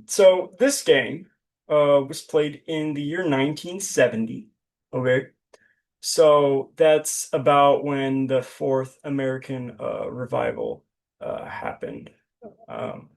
So this game was played in the year 1970. Okay. So that's about when the fourth American revival happened. Um,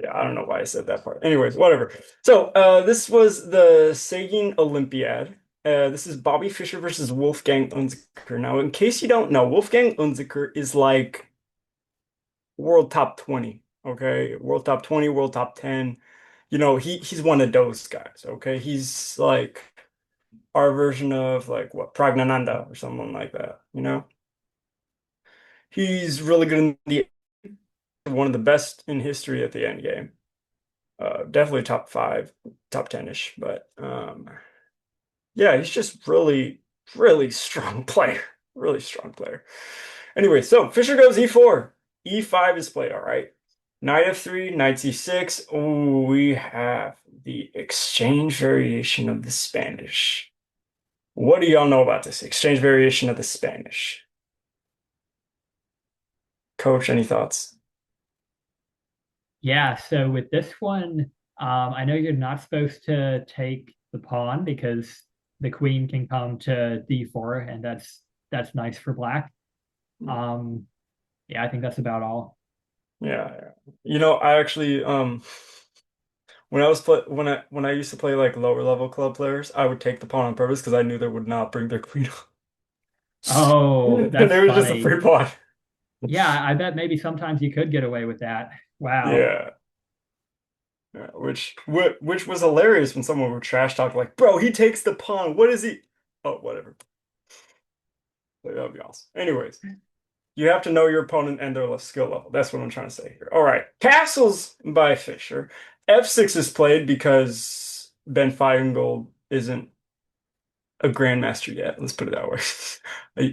yeah, I don't know why I said that part. Anyways, whatever. So this was the Sagan Olympiad. This is Bobby Fischer versus Wolfgang Unzicker. Now, in case you don't know, Wolfgang Unzicker is like world top 20. Okay, world top 20, world top 10. He's one of those guys. Okay, he's like our version of like what Pragnananda or someone like that. He's really good in the one of the best in history at the end game. Definitely top five, top 10-ish, but yeah, he's just really, really strong player. Really strong player. Anyway, so Fischer goes E4. E5 is played, all right. Knight F3, Knight C6. Oh, we have the exchange variation of the Spanish. What do y'all know about this exchange variation of the Spanish? Coach, any thoughts? Yeah, so with this one, I know you're not supposed to take the pawn because the queen can come to d4, and that's nice for black. Um, yeah, I think that's about all. Yeah, yeah. I actually when I used to play like lower level club players, I would take the pawn on purpose because I knew they would not bring their queen up. Oh, And that's it was just a funny. free pawn. Yeah, I bet maybe sometimes you could get away with that. Wow. Yeah. Yeah, which was hilarious when someone would trash talk like, bro, he takes the pawn. What is he? Oh, whatever. Like, that'd be awesome. Anyways, you have to know your opponent and their skill level. That's what I'm trying to say here. All right. Castles by Fischer. F6 is played because Ben Feingold isn't a grandmaster yet. Let's put it that way.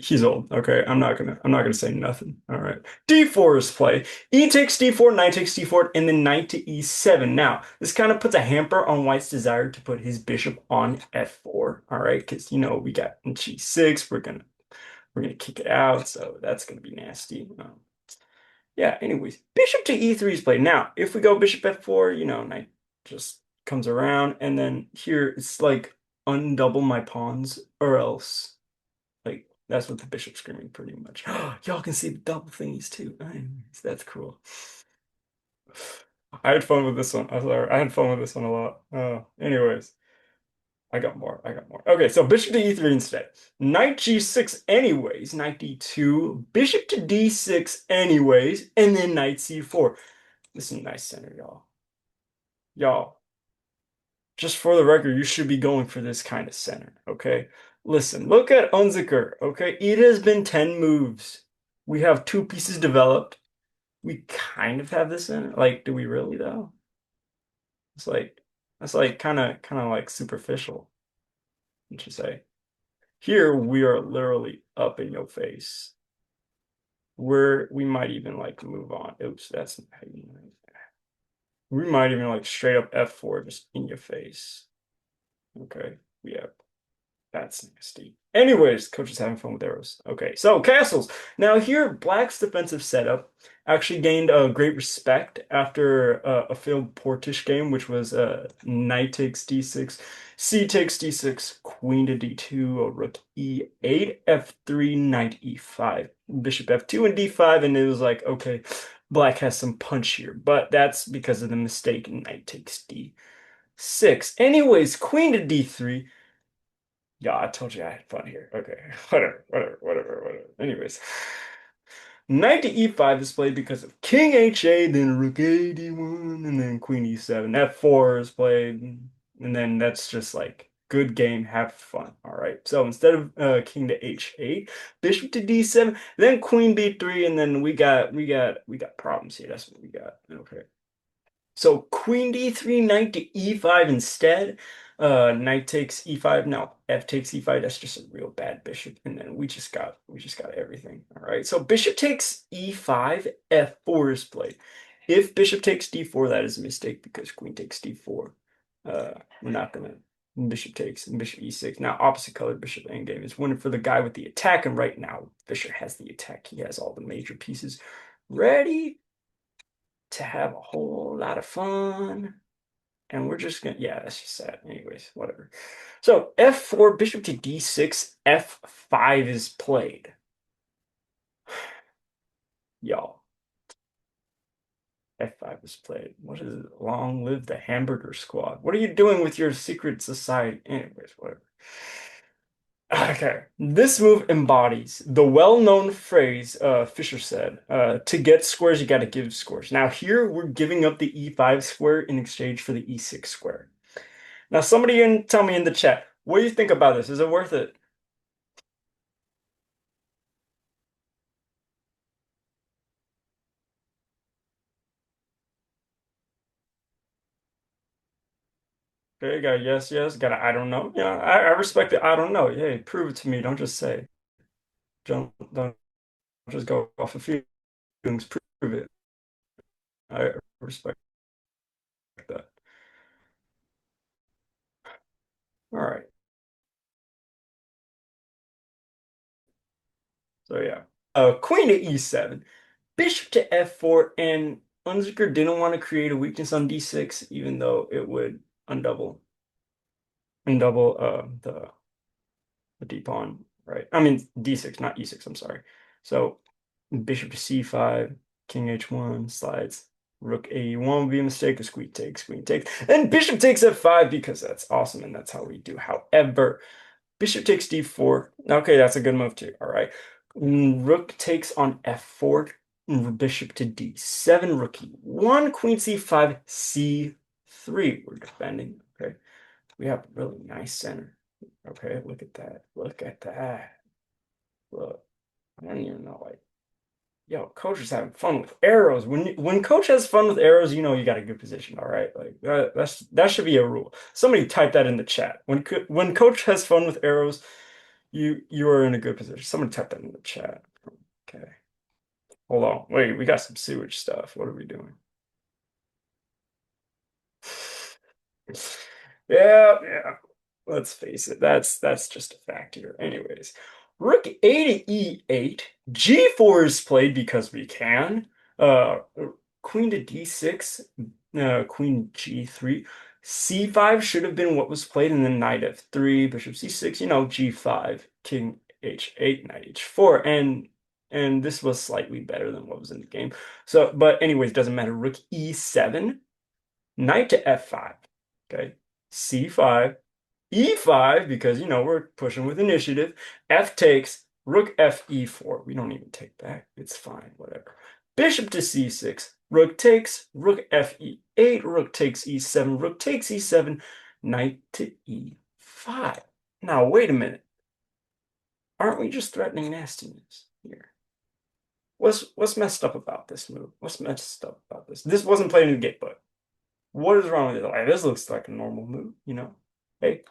He's old. Okay, I'm not gonna say nothing. All right. D4 is played. E takes D4, knight takes D4, and then knight to E7. Now, this kind of puts a hamper on White's desire to put his bishop on F4. All right, because we got G6. We're gonna kick it out, so that's gonna be nasty. Yeah, anyways, bishop to E3 is played. Now, if we go bishop F4, knight just comes around, and then here it's like undouble my pawns, or else, like, that's what the bishop's screaming pretty much. Y'all can see the double thingies too. Nice. That's cool. I had fun with this one. I'm sorry. I had fun with this one a lot. Anyways, I got more. I got more. Okay, so bishop to E3 instead. Knight G6 anyways, knight D2, bishop to D6 anyways, and then knight C4. This is a nice center, y'all. Y'all, just for the record, you should be going for this kind of center, okay? Listen, look at Unzicker, okay? It has been 10 moves. We have two pieces developed. We kind of have this center. Like, do we really though? It's like that's like kind of like superficial, what you say. Here we are literally up in your face. We might even like move on. Oops, that's we might even like straight up F4 just in your face. Okay. Yeah, that's nasty. Anyways, coach is having fun with arrows. Okay, so castles. Now here, Black's defensive setup actually gained great respect after a failed Portish game, which was knight takes d6, c takes d6, queen to d2, a rook e8, f3, knight e5, bishop f2, and d5, and it was like, okay, Black has some punch here, but that's because of the mistake knight takes d6. Anyways, queen to d3. Yeah, I told you I had fun here. Okay, whatever. Anyways, knight to e5 is played because of king h8, then rook a1, and then queen e7. F4 is played, and then that's just like good game, have fun. All right. So instead of king to h8, bishop to d7, then queen b3, and then we got problems here. That's what we got. Okay. So queen d3, knight to e5 instead. Knight takes e5. Now f takes e5. That's just a real bad bishop. And then we just got everything. All right. So bishop takes e5. f4 is played. If bishop takes d4, that is a mistake because queen takes d4. We're not gonna. Bishop takes and bishop e6. Now opposite color bishop endgame is winning for the guy with the attack. And right now Fischer has the attack. He has all the major pieces ready. to have a whole lot of fun. And we're just gonna, yeah, that's just sad. Anyways, whatever. So f4, bishop to d6, f5 is played. Y'all, f5 is played. What is it? Long live the hamburger squad. What are you doing with your secret society? Anyways, whatever. Okay, this move embodies the well-known phrase Fischer said, to get squares, you got to give squares. Now here, we're giving up the e5 square in exchange for the e6 square. Now somebody can tell me in the chat, what do you think about this? Is it worth it? Okay, got a yes, yes, got a I don't know. Yeah, I respect it. I don't know. Hey, prove it to me. Don't just say. Don't just go off of feelings. Prove it. I respect that. All right. So yeah. Queen to e7, bishop to f4, and Unziker didn't want to create a weakness on d6, even though it would undouble the d pawn, right? I mean d6, not e6. I'm sorry. So bishop to c5, king h1 slides. Rook a1 would be a mistake. A queen takes, and bishop takes f5 because that's awesome and that's how we do. However, bishop takes d4. Okay, that's a good move too. All right. Rook takes on f4, bishop to d7, rook e1, queen c5, c3. We're defending. Okay. We have a really nice center. Okay, look at that. Look at that. Look. I don't even know. Like, yo, coach is having fun with arrows. When coach has fun with arrows, you know you got a good position. All right, like that should be a rule. Somebody type that in the chat. When coach has fun with arrows, you are in a good position. Somebody type that in the chat. Okay, hold on. Wait, we got some sewage stuff. What are we doing? Yeah, yeah. Let's face it, that's just a fact here. Anyways, rook a to e8, g4 is played because we can. Uh, queen to d6, queen g3, c5 should have been what was played, and then knight f3, bishop c6, g5, king h8, knight h4, and this was slightly better than what was in the game. So, but anyways, doesn't matter. Rook e7, knight to f5. Okay, c5, e5, because we're pushing with initiative. F takes, rook f e4. We don't even take back. It's fine, whatever. Bishop to c6, rook takes, rook f e8, rook takes e7, rook takes e7, knight to e5. Now, wait a minute. Aren't we just threatening nastiness here? What's messed up about this move? What's messed up about this? This wasn't played in the gatebook. What is wrong with it? Like, this looks like a normal move. Hey,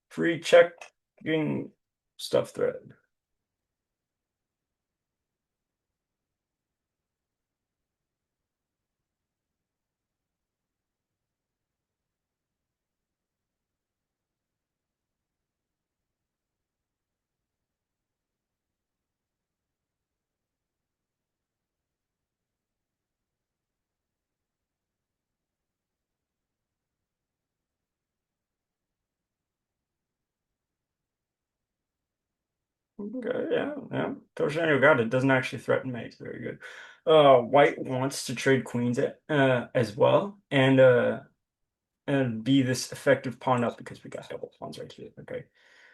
free checking stuff thread. Okay, yeah, yeah. Coach Daniel got it. Doesn't actually threaten mates. Very good. White wants to trade queens as well, and be this effective pawn up because we got double pawns right here. Okay,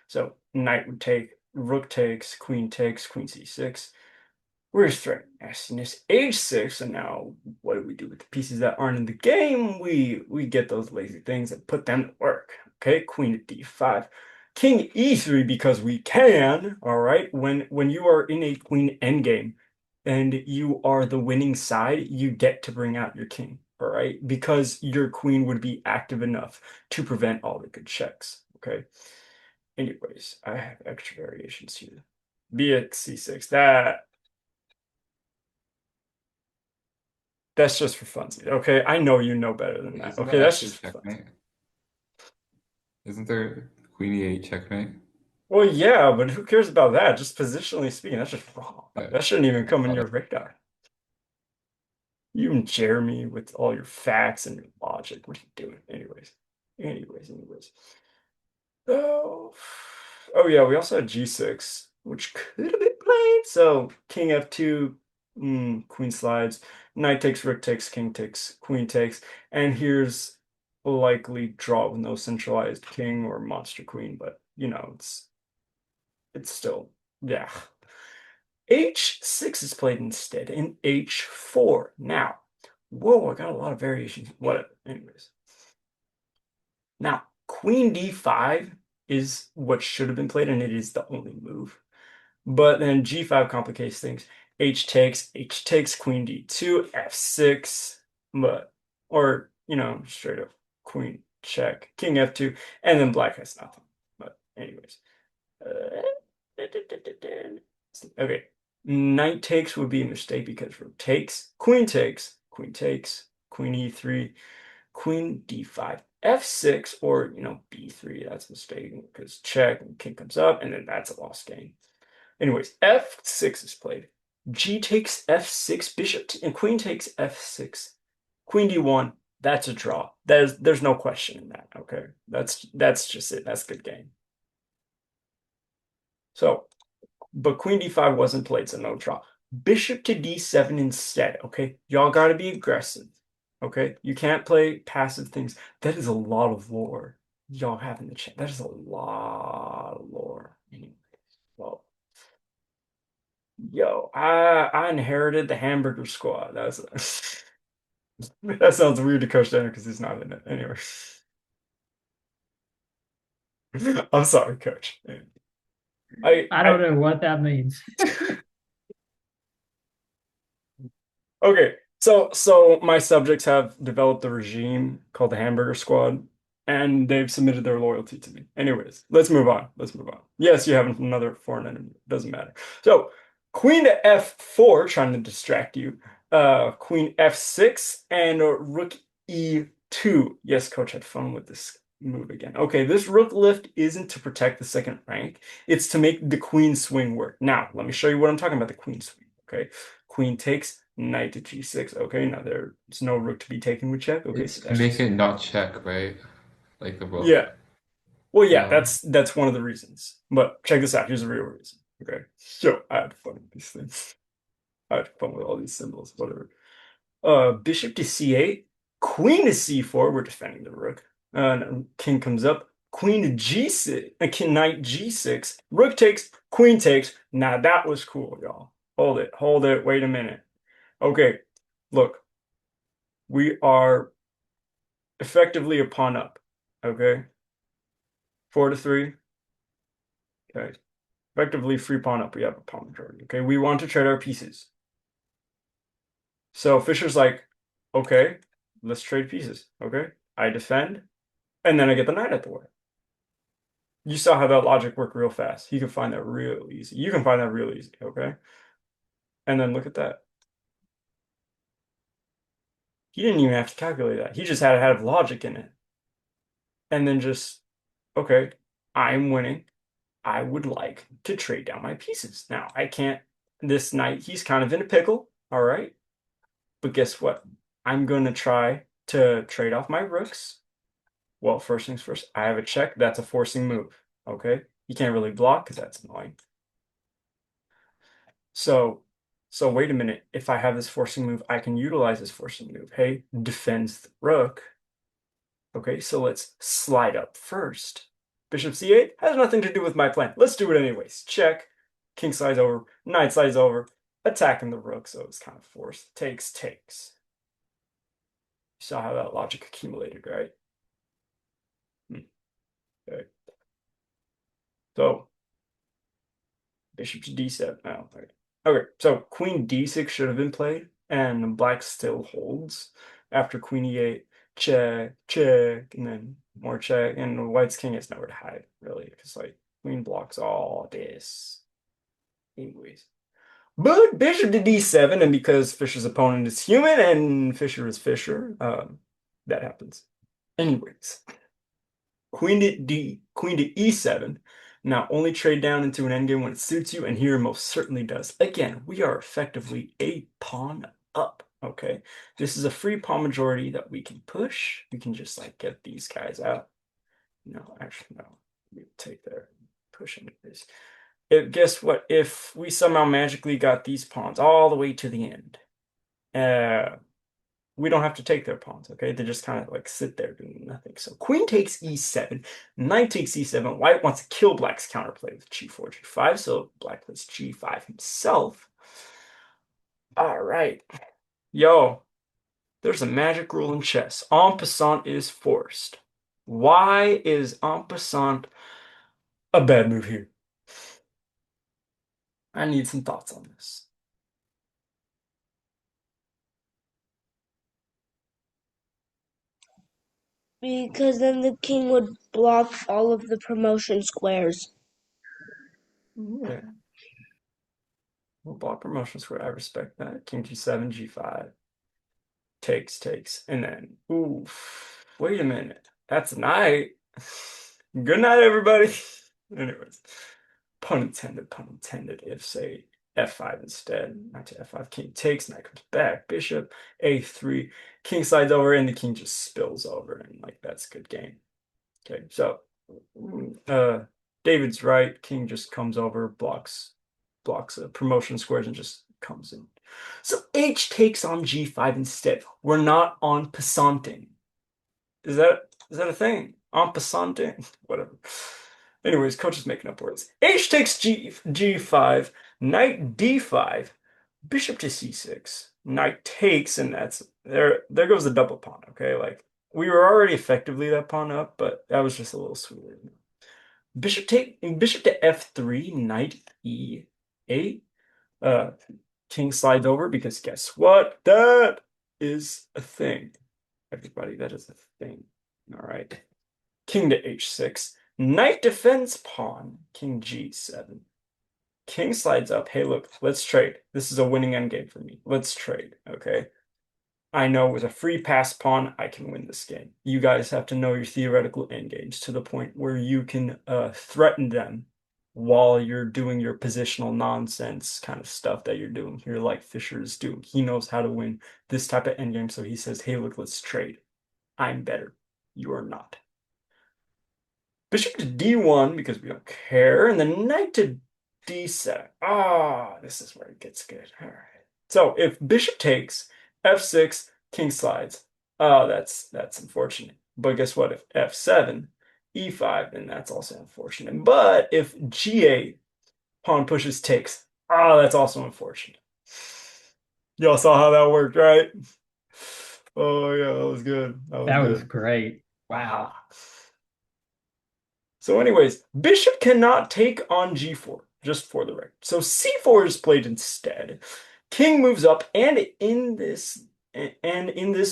so knight would take, rook takes, queen c6. We're threatening nastiness. H6, and now what do we do with the pieces that aren't in the game? We get those lazy things and put them to work. Okay, queen to d5. King e3 because we can, all right? When you are in a queen endgame and you are the winning side, you get to bring out your king, all right? Because your queen would be active enough to prevent all the good checks, okay? Anyways, I have extra variations here. Be it c6. That's just for funsies. Okay, I know you know better than Wait, that. isn't Okay, that that's actually just for fun. checkmate? Isn't there Queen E8 checkmate? Well, yeah, but who cares about that? Just positionally speaking, that's just wrong. Yeah, That shouldn't even I come in thought your it. radar. You and Jeremy with all your facts and your logic. What are you doing? Anyways. Oh, oh yeah, we also had G6, which could have been played. So King F2, Queen slides, Knight takes, Rook takes, King takes, Queen takes, and here's a likely draw with no centralized king or monster queen, but it's still yeah. H6 is played instead in H4. Now, whoa, I got a lot of variations. Whatever. Anyways. Now, Queen D5 is what should have been played, and it is the only move. But then G5 complicates things. H takes, Queen D2, F6, or straight up Queen check, King F2, and then Black has nothing. But anyways. Uh, okay. Knight takes would be a mistake because Rook takes, Queen takes, Queen takes, Queen E3, Queen D5, F6, or B3. That's a mistake because check and king comes up, and then that's a lost game. Anyways, F6 is played. G takes F6, bishop and queen takes F6, Queen D1. That's a draw. There's no question in that. Okay, that's just it. That's a good game. So, but Queen D5 wasn't played, so no draw. Bishop to D7 instead. Okay, y'all got to be aggressive. Okay, you can't play passive things. That is a lot of lore. Y'all have in the chat. That is a lot of lore. Anyways, well, yo, I inherited the hamburger squad. That sounds weird to Coach Denner because he's not in it. Anyway, I'm sorry, Coach. I don't know what that means. Okay, so my subjects have developed a regime called the Hamburger Squad, and they've submitted their loyalty to me. Anyways, let's move on. Let's move on. Yes, you have another foreign enemy. Doesn't matter. So, Queen to F4, trying to distract you. Queen F6 and Rook E2. Yes, coach had fun with this move again. Okay, this rook lift isn't to protect the second rank. It's to make the queen swing work. Now, let me show you what I'm talking about, the queen swing. Okay, queen takes, knight to G6. Okay, now there's no rook to be taken with check. Okay, It's so to that's make just it not check, right? Like the rook. yeah. Well, yeah, Um, that's one of the reasons. But check this out. Here's the real reason. Okay, so I had fun with these things. I had fun with all these symbols. Whatever. Bishop to C8, queen to C4. We're defending the rook. King comes up. Queen to G6. Knight G6. Rook takes. Queen takes. Now that was cool, y'all. Hold it. Hold it. Wait a minute. Okay, look. We are effectively a pawn up. Okay, 4-3. Okay, effectively free pawn up. We have a pawn majority. Okay, we want to trade our pieces. So Fischer's like, okay, let's trade pieces. Okay, I defend, and then I get the knight at the way. You saw how that logic worked real fast. He can find that real easy. You can find that real easy. Okay, and then look at that. He didn't even have to calculate that. He just had to have logic in it, and then just okay, I'm winning. I would like to trade down my pieces. Now, I can't, this knight, he's kind of in a pickle, all right? But guess what? I'm going to try to trade off my rooks. Well, first things first, I have a check. That's a forcing move, okay? You can't really block because that's annoying. So, so wait a minute. If I have this forcing move, I can utilize this forcing move. Hey, defends the rook. Okay, so let's slide up first. Bishop c8 has nothing to do with my plan. Let's do it anyways. Check. King slides over. Knight slides over. Attacking the rook, so it's kind of forced. Takes, takes. You saw how that logic accumulated, right? Okay. So, bishop to d7. Oh, okay. Okay, so queen d6 should have been played, and black still holds after queen e8. Check, check, and then more check, and white's king has nowhere to hide, really, because like queen blocks all this. Anyways. But bishop to d7, and because Fischer's opponent is human and Fischer is Fischer, that happens. Anyways, queen to e7. Now only trade down into an endgame when it suits you, and here most certainly does. Again, we are effectively a pawn up. Okay, this is a free pawn majority that we can push. We can just like get these guys out. No, actually, no. We take their push into this. Guess what? If we somehow magically got these pawns all the way to the end, uh, we don't have to take their pawns, okay? They just kind of like sit there doing nothing. So queen takes e7, knight takes e7. White wants to kill black's counterplay with g4, g5, so black plays g5 himself. All right. Yo, there's a magic rule in chess. En passant is forced. Why is en passant a bad move here? I need some thoughts on this. Because then the king would block all of the promotion squares. Yeah. Well, block promotion square, I respect that. King g7, g5. Takes. And then, oof, wait a minute. That's a knight. Good night, everybody. Anyways, pun intended. If, say, f5 instead, knight to f5, king takes, knight comes back, bishop, a3, king slides over, and the king just spills over, and like that's a good game. Okay, so David's right. King just comes over, blocks promotion squares, and just comes in. So h takes on g5 instead. We're not en passanting. Is that a thing? En passanting? Whatever. Anyways, coach is making up words. H takes g5, knight d5, bishop to c6, knight takes, and that's there. There goes the double pawn. Okay, like we were already effectively that pawn up, but that was just a little sweeter. Bishop to f3, knight e8. King slides over because guess what? That is a thing. Everybody, that is a thing. All right. King to h6. Knight defends pawn. King g7. King slides up. Hey, look, let's trade. This is a winning endgame for me. Let's trade, okay? I know with a free pass pawn, I can win this game. You guys have to know your theoretical endgames to the point where you can threaten them while you're doing your positional nonsense kind of stuff that you're doing here, like Fischer is doing. He knows how to win this type of endgame, so he says, hey, look, let's trade. I'm better. You are not. Bishop to d1 because we don't care, and then knight to d7. Ah, this is where it gets good. All right. So if bishop takes, f6, king slides. Oh, that's unfortunate. But guess what? If f7, e5, then that's also unfortunate. But if g8, pawn pushes takes. Oh, that's also unfortunate. Y'all saw how that worked, right? Oh yeah, that was good. That was That was good. great. Wow. So anyways, bishop cannot take on g4, just for the record. So c4 is played instead. King moves up, and in this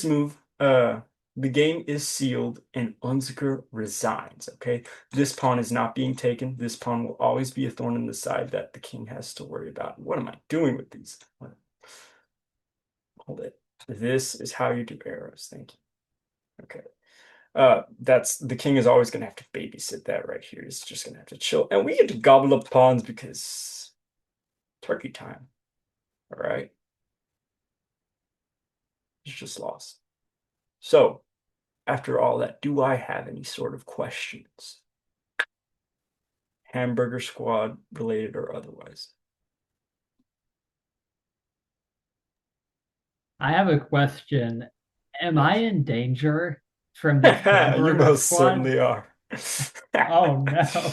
move, the game is sealed and Unziker resigns. Okay, this pawn is not being taken. This pawn will always be a thorn in the side that the king has to worry about. What am I doing with these? Hold it. This is how you do arrows. Thank you. Okay. That's the king is always gonna have to babysit that right here. He's just gonna have to chill. And we get to gobble up pawns because turkey time. All right. He's just lost. So, after all that, do I have any sort of questions? Hamburger Squad related or otherwise? I have a question. Am I Yes. in danger from this You hamburger most squad? certainly are. Oh no.